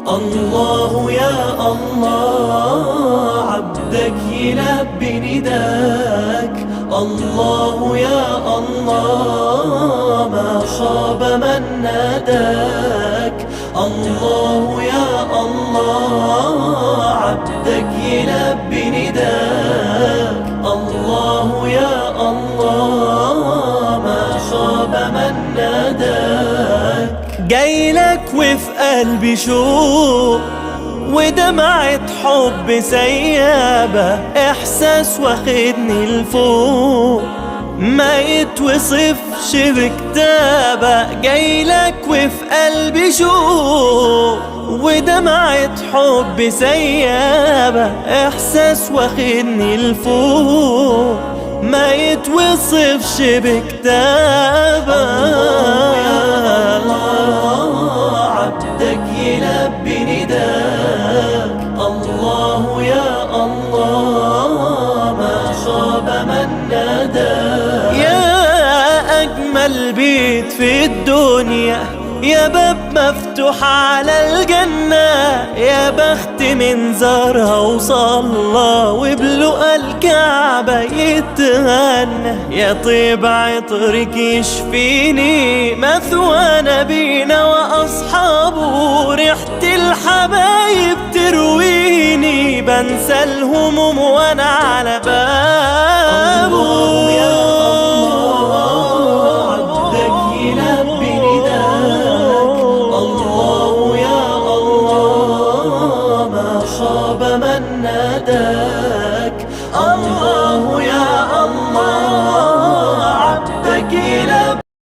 الله يا الله عبدك يلبي نداك. الله يا الله ما خاب من ناداك. الله يا الله عبدك يلبي نداك. الله يا الله ما خاب من ناداك. جايلك وفي قلبي شوق ودمعة حب سيابة، إحساس واخدني لفوق ما يتوصفش بكتابة. جايلك وفي قلبي شوق ودمعة حب سيابة، إحساس واخدني لفوق ما يتوصفش بكتابة. عبدك يلبي نداك. الله يا الله ما خاب من ناداك. يا أجمل بيت في الدنيا، يا باب مفتوح على الجنة، يا بخت من زارها وصلى وبلقى الكعبة يتغنى. يا طيب عطرك يشفيني، مثوى نبينا وأصحابه، ريحة الحبايب ترويني، بنسى الهموم وأنا على بابه.